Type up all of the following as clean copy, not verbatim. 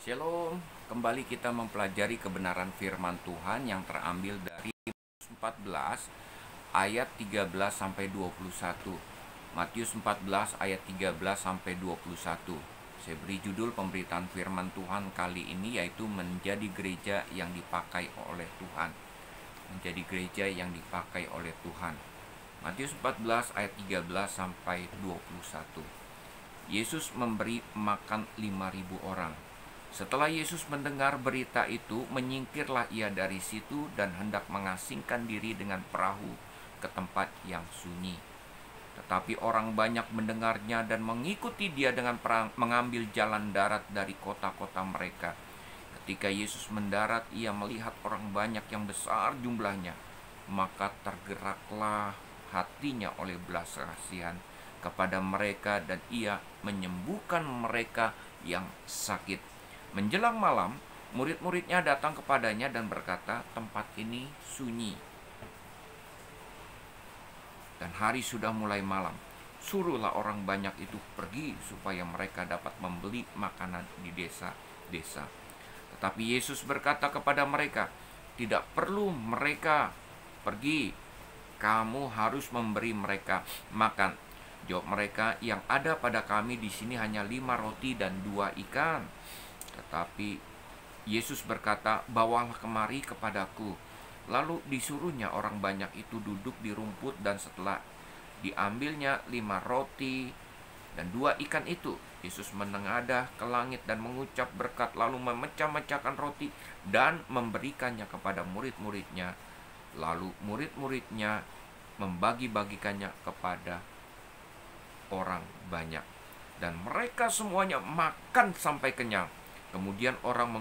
Shalom, kembali kita mempelajari kebenaran firman Tuhan yang terambil dari Matius 14 ayat 13 sampai 21. Matius 14 ayat 13 sampai 21. Saya beri judul pemberitaan firman Tuhan kali ini yaitu menjadi gereja yang dipakai oleh Tuhan. Menjadi gereja yang dipakai oleh Tuhan. Matius 14 ayat 13 sampai 21. Yesus memberi makan 5.000 orang. Setelah Yesus mendengar berita itu, menyingkirlah ia dari situ dan hendak mengasingkan diri dengan perahu ke tempat yang sunyi. Tetapi orang banyak mendengarnya dan mengikuti dia dengan mengambil jalan darat dari kota-kota mereka. Ketika Yesus mendarat, ia melihat orang banyak yang besar jumlahnya, maka tergeraklah hatinya oleh belas kasihan kepada mereka dan ia menyembuhkan mereka yang sakit. Menjelang malam, murid-muridnya datang kepadanya dan berkata, "Tempat ini sunyi dan hari sudah mulai malam. Suruhlah orang banyak itu pergi supaya mereka dapat membeli makanan di desa-desa." Tetapi Yesus berkata kepada mereka, "Tidak perlu mereka pergi, kamu harus memberi mereka makan." Jawab mereka, "Yang ada pada kami di sini hanya 5 roti dan 2 ikan." Tetapi Yesus berkata, "Bawalah kemari kepadaku." Lalu disuruhnya orang banyak itu duduk di rumput, dan setelah diambilnya 5 roti dan 2 ikan itu, Yesus menengadah ke langit dan mengucap berkat, lalu memecah-mecahkan roti dan memberikannya kepada murid-muridnya. Lalu murid-muridnya membagi-bagikannya kepada orang banyak, dan mereka semuanya makan sampai kenyang. Kemudian orang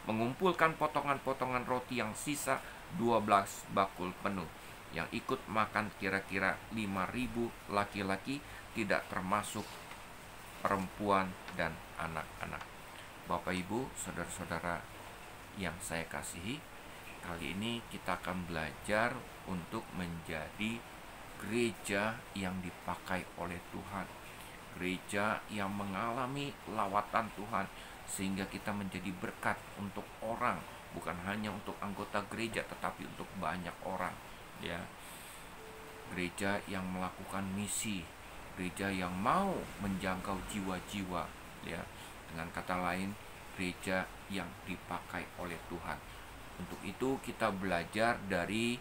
mengumpulkan potongan-potongan roti yang sisa 12 bakul penuh. Yang ikut makan kira-kira 5.000 laki-laki, tidak termasuk perempuan dan anak-anak. Bapak, Ibu, saudara-saudara yang saya kasihi, kali ini kita akan belajar untuk menjadi gereja yang dipakai oleh Tuhan. Gereja yang mengalami lawatan Tuhan, sehingga kita menjadi berkat untuk orang, bukan hanya untuk anggota gereja tetapi untuk banyak orang, ya. Gereja yang melakukan misi, gereja yang mau menjangkau jiwa-jiwa, ya. Dengan kata lain, gereja yang dipakai oleh Tuhan. Untuk itu kita belajar dari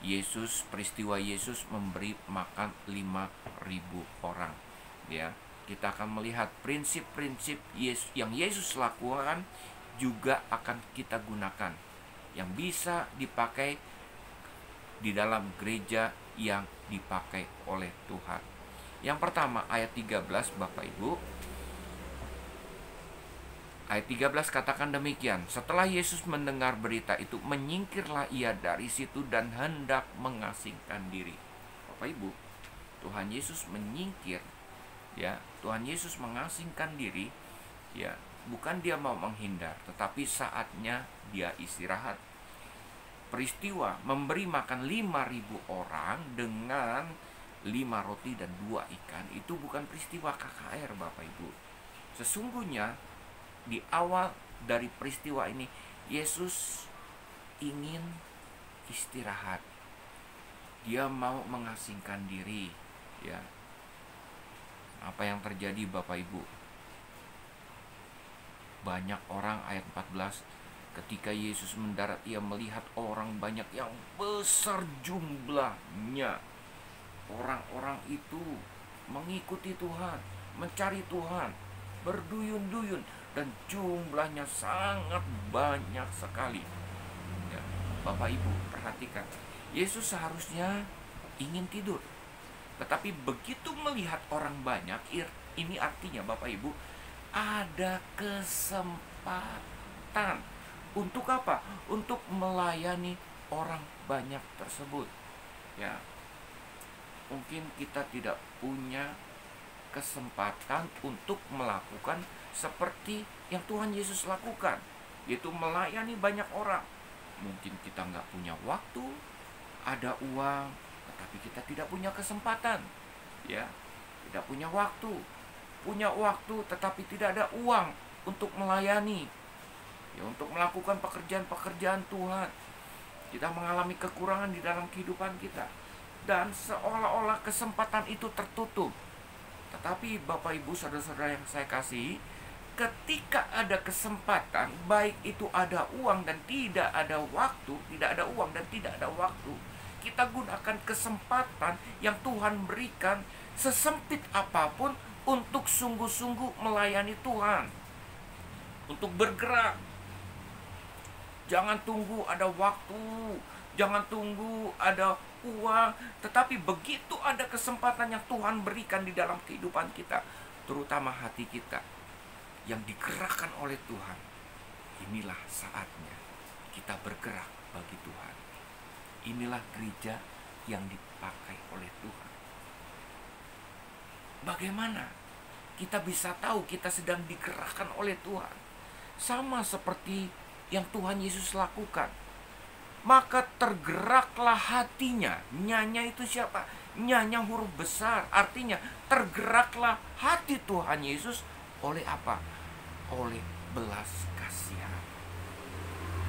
Yesus, peristiwa Yesus memberi makan 5.000 orang. Ya, kita akan melihat prinsip-prinsip yang Yesus lakukan juga akan kita gunakan, yang bisa dipakai di dalam gereja yang dipakai oleh Tuhan. Yang pertama, ayat 13, Bapak Ibu. Ayat 13 katakan demikian, "Setelah Yesus mendengar berita itu, menyingkirlah ia dari situ dan hendak mengasingkan diri." Bapak Ibu, Tuhan Yesus menyingkir, ya. Tuhan Yesus mengasingkan diri, ya. Bukan dia mau menghindar, tetapi saatnya dia istirahat. Peristiwa memberi makan 5.000 orang dengan 5 roti dan 2 ikan itu bukan peristiwa KKR, Bapak Ibu. Sesungguhnya di awal dari peristiwa ini, Yesus ingin istirahat. Dia mau mengasingkan diri, ya. Apa yang terjadi, Bapak Ibu? Banyak orang, ayat 14, ketika Yesus mendarat, ia melihat orang banyak yang besar jumlahnya. Orang-orang itu mengikuti Tuhan, mencari Tuhan, berduyun-duyun, dan jumlahnya sangat banyak sekali, ya. Bapak Ibu, perhatikan, Yesus seharusnya ingin tidur, tetapi begitu melihat orang banyak, ini artinya, Bapak Ibu, ada kesempatan. Untuk apa? Untuk melayani orang banyak tersebut, ya. Mungkin kita tidak punya kesempatan untuk melakukan seperti yang Tuhan Yesus lakukan, yaitu melayani banyak orang. Mungkin kita nggak punya waktu, ada uang, tetapi kita tidak punya kesempatan, ya. Tidak punya waktu tetapi tidak ada uang, untuk melayani, ya, untuk melakukan pekerjaan-pekerjaan Tuhan. Kita mengalami kekurangan di dalam kehidupan kita, dan seolah-olah kesempatan itu tertutup. Tetapi Bapak Ibu saudara-saudara yang saya kasihi, ketika ada kesempatan, baik itu ada uang dan tidak ada waktu, tidak ada uang dan tidak ada waktu, kita gunakan kesempatan yang Tuhan berikan sesempit apapun untuk sungguh-sungguh melayani Tuhan, untuk bergerak. Jangan tunggu ada waktu, jangan tunggu ada uang, tetapi begitu ada kesempatan yang Tuhan berikan di dalam kehidupan kita, terutama hati kita yang digerakkan oleh Tuhan, inilah saatnya kita bergerak bagi Tuhan. Inilah gereja yang dipakai oleh Tuhan. Bagaimana kita bisa tahu kita sedang digerakkan oleh Tuhan? Sama seperti yang Tuhan Yesus lakukan. Maka tergeraklah hatinya. Nyanya itu siapa? Nyanya huruf besar. Artinya tergeraklah hati Tuhan Yesus oleh apa? Oleh belas kasihan.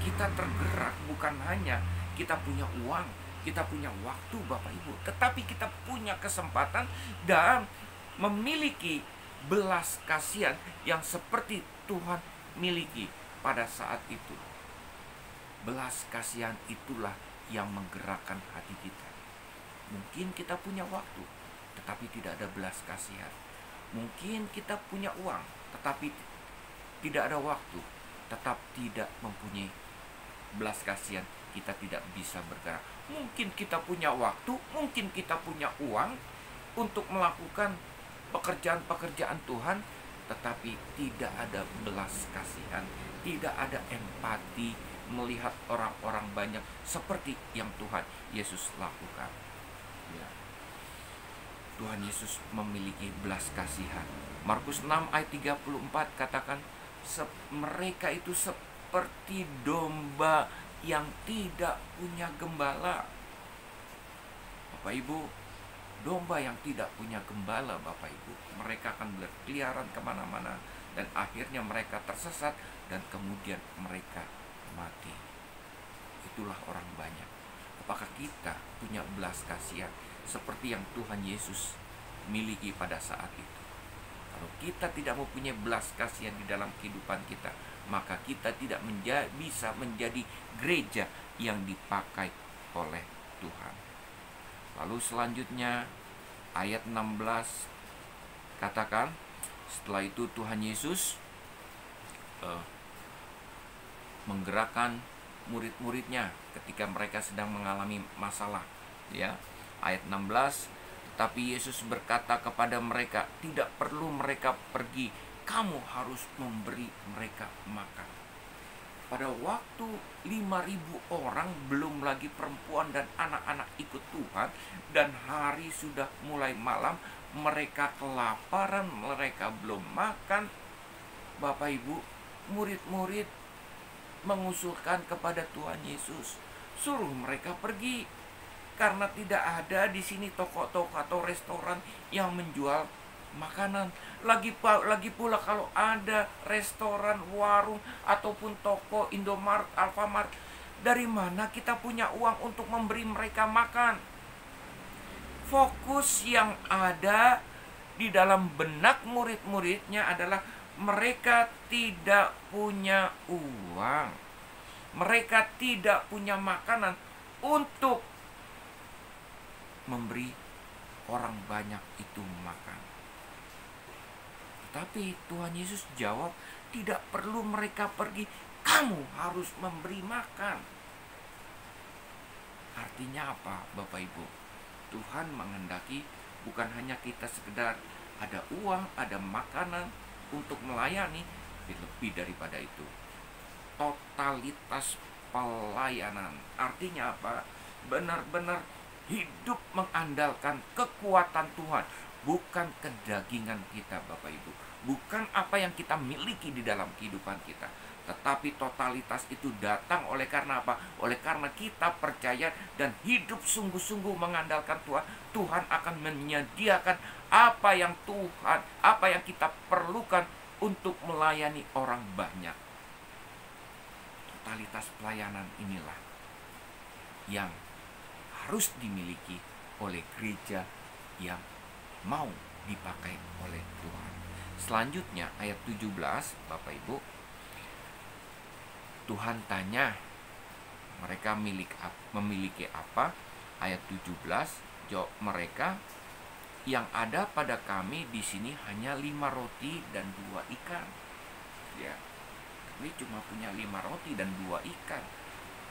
Kita tergerak bukan hanya kita punya uang, kita punya waktu Bapak Ibu, tetapi kita punya kesempatan dan memiliki belas kasihan yang seperti Tuhan miliki pada saat itu. Belas kasihan itulah yang menggerakkan hati kita. Mungkin kita punya waktu, tetapi tidak ada belas kasihan. Mungkin kita punya uang, tetapi tidak ada waktu, tetap tidak mempunyai belas kasihan, kita tidak bisa bergerak. Mungkin kita punya waktu, mungkin kita punya uang untuk melakukan pekerjaan-pekerjaan Tuhan, tetapi tidak ada belas kasihan, tidak ada empati melihat orang-orang banyak seperti yang Tuhan Yesus lakukan. Ya. Tuhan Yesus memiliki belas kasihan. Markus 6 ayat 34 katakan, mereka itu seperti domba yang tidak punya gembala. Bapak Ibu, domba yang tidak punya gembala, Bapak Ibu, mereka akan berkeliaran kemana-mana, dan akhirnya mereka tersesat, dan kemudian mereka mati. Itulah orang banyak. Apakah kita punya belas kasihan seperti yang Tuhan Yesus miliki pada saat itu? Kalau kita tidak mempunyai belas kasihan di dalam kehidupan kita, maka kita tidak bisa menjadi gereja yang dipakai oleh Tuhan. Lalu selanjutnya ayat 16 katakan, setelah itu Tuhan Yesus menggerakkan murid-muridnya ketika mereka sedang mengalami masalah, ya. Ayat 16, tetapi Yesus berkata kepada mereka, tidak perlu mereka pergi, kamu harus memberi mereka makan. Pada waktu 5.000 orang, belum lagi perempuan dan anak-anak ikut Tuhan, dan hari sudah mulai malam, mereka kelaparan, mereka belum makan. Bapak Ibu, murid-murid mengusulkan kepada Tuhan Yesus, suruh mereka pergi, karena tidak ada di sini toko-toko atau restoran yang menjual makanan. Lagi pula kalau ada restoran, warung, ataupun toko Indomaret, Alfamart, dari mana kita punya uang untuk memberi mereka makan? Fokus yang ada di dalam benak murid-muridnya adalah mereka tidak punya uang, mereka tidak punya makanan untuk memberi orang banyak itu makan. Tapi Tuhan Yesus jawab, tidak perlu mereka pergi, kamu harus memberi makan. Artinya apa, Bapak Ibu? Tuhan menghendaki bukan hanya kita sekedar ada uang, ada makanan untuk melayani, lebih daripada itu. Totalitas pelayanan. Artinya apa? Benar-benar hidup mengandalkan kekuatan Tuhan, bukan kedagingan kita, Bapak Ibu. Bukan apa yang kita miliki di dalam kehidupan kita, tetapi totalitas itu datang oleh karena apa? Oleh karena kita percaya dan hidup sungguh-sungguh mengandalkan Tuhan. Tuhan akan menyediakan apa yang kita perlukan untuk melayani orang banyak. Totalitas pelayanan inilah yang harus dimiliki oleh gereja yang mau dipakai oleh Tuhan. Selanjutnya ayat 17, Bapak Ibu. Tuhan tanya mereka memiliki apa? Ayat 17, jawab mereka, yang ada pada kami di sini hanya 5 roti dan 2 ikan. Ya, kami cuma punya 5 roti dan 2 ikan.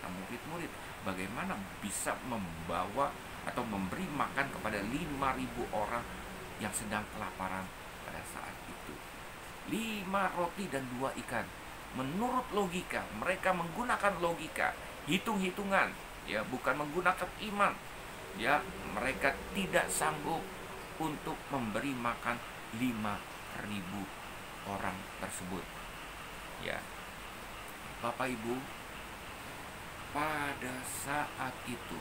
Nah, murid-murid bagaimana bisa membawa atau memberi makan kepada 5.000 orang yang sedang kelaparan pada saat itu? 5 roti dan 2 ikan. Menurut logika, mereka menggunakan logika, hitung-hitungan, ya, bukan menggunakan iman. Ya, mereka tidak sanggup untuk memberi makan 5.000 orang tersebut. Ya, Bapak Ibu, pada saat itu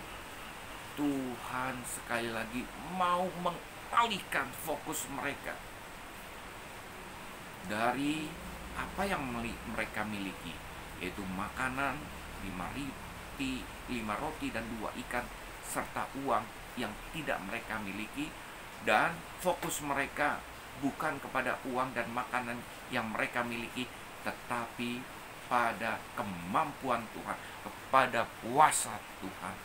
Tuhan sekali lagi mau mengalihkan fokus mereka dari apa yang mereka miliki, yaitu makanan 5 roti dan 2 ikan serta uang yang tidak mereka miliki. Dan fokus mereka bukan kepada uang dan makanan yang mereka miliki, tetapi pada kemampuan Tuhan, kepada kuasa Tuhan.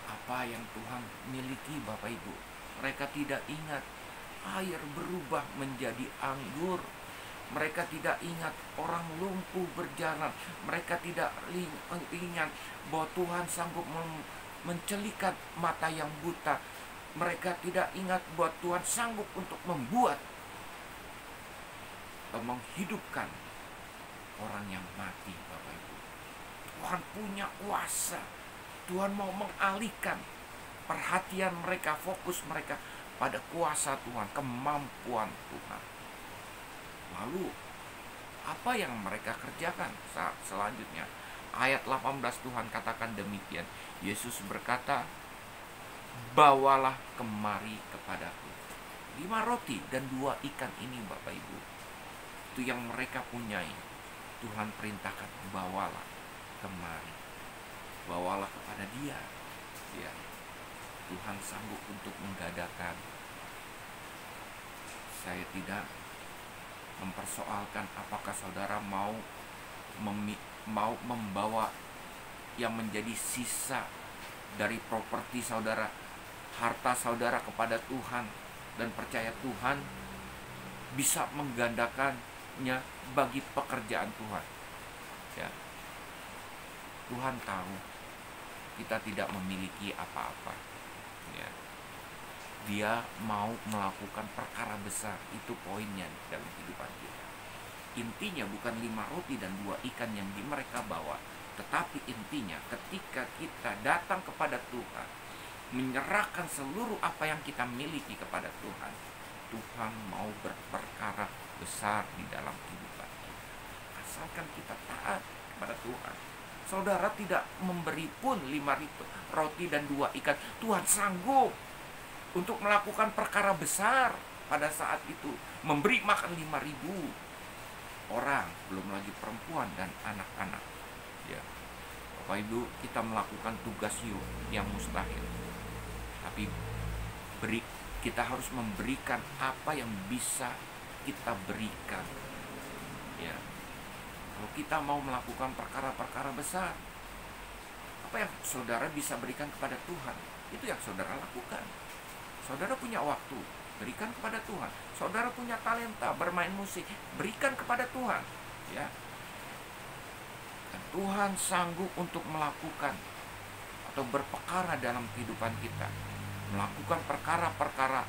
Apa yang Tuhan miliki, Bapak Ibu? Mereka tidak ingat air berubah menjadi anggur. Mereka tidak ingat orang lumpuh berjalan. Mereka tidak ingat bahwa Tuhan sanggup mencelikat mata yang buta. Mereka tidak ingat bahwa Tuhan sanggup untuk membuat atau menghidupkan orang yang mati, Bapak Ibu. Tuhan punya kuasa. Tuhan mau mengalihkan perhatian mereka, fokus mereka pada kuasa Tuhan, kemampuan Tuhan. Lalu apa yang mereka kerjakan saat selanjutnya? Ayat 18 Tuhan katakan demikian. Yesus berkata, bawalah kemari kepadaku. 5 roti dan 2 ikan ini, Bapak Ibu, itu yang mereka punyai. Tuhan perintahkan, bawalah kemari. Bawalah kepada Dia. Ya, Tuhan sanggup untuk menggadakan. Saya tidak mempersoalkan apakah saudara mau membawa yang menjadi sisa dari properti saudara, harta saudara kepada Tuhan, dan percaya Tuhan bisa menggandakannya bagi pekerjaan Tuhan. Ya, Tuhan tahu kita tidak memiliki apa-apa. Ya, Dia mau melakukan perkara besar. Itu poinnya dalam kehidupan kita. Intinya bukan 5 roti dan 2 ikan yang mereka bawa, tetapi intinya ketika kita datang kepada Tuhan, menyerahkan seluruh apa yang kita miliki kepada Tuhan, Tuhan mau berperkara besar di dalam kehidupan kita. Asalkan kita taat kepada Tuhan. Saudara tidak memberi pun 5 roti dan 2 ikan, Tuhan sanggup untuk melakukan perkara besar pada saat itu, memberi makan 5.000 orang, belum lagi perempuan dan anak-anak. Ya, Bapak Ibu, kita melakukan tugas yang mustahil, tapi kita harus memberikan apa yang bisa kita berikan. Ya, kalau kita mau melakukan perkara-perkara besar, apa yang saudara bisa berikan kepada Tuhan, itu yang saudara lakukan. Saudara punya waktu, berikan kepada Tuhan. Saudara punya talenta bermain musik, berikan kepada Tuhan. Ya, dan Tuhan sanggup untuk melakukan atau berperkara dalam kehidupan kita, melakukan perkara-perkara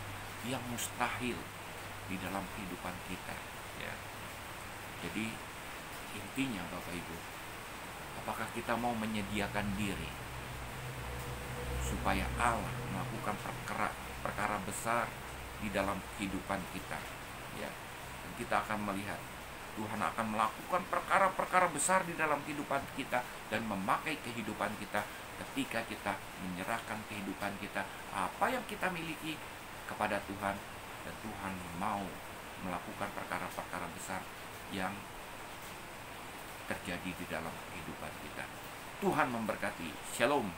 yang mustahil di dalam kehidupan kita. Ya, jadi intinya Bapak Ibu, apakah kita mau menyediakan diri supaya Allah melakukan perkara besar di dalam kehidupan kita? Ya, dan kita akan melihat Tuhan akan melakukan perkara-perkara besar di dalam kehidupan kita dan memakai kehidupan kita ketika kita menyerahkan kehidupan kita, apa yang kita miliki kepada Tuhan, dan Tuhan mau melakukan perkara-perkara besar yang terjadi di dalam kehidupan kita. Tuhan memberkati. Shalom.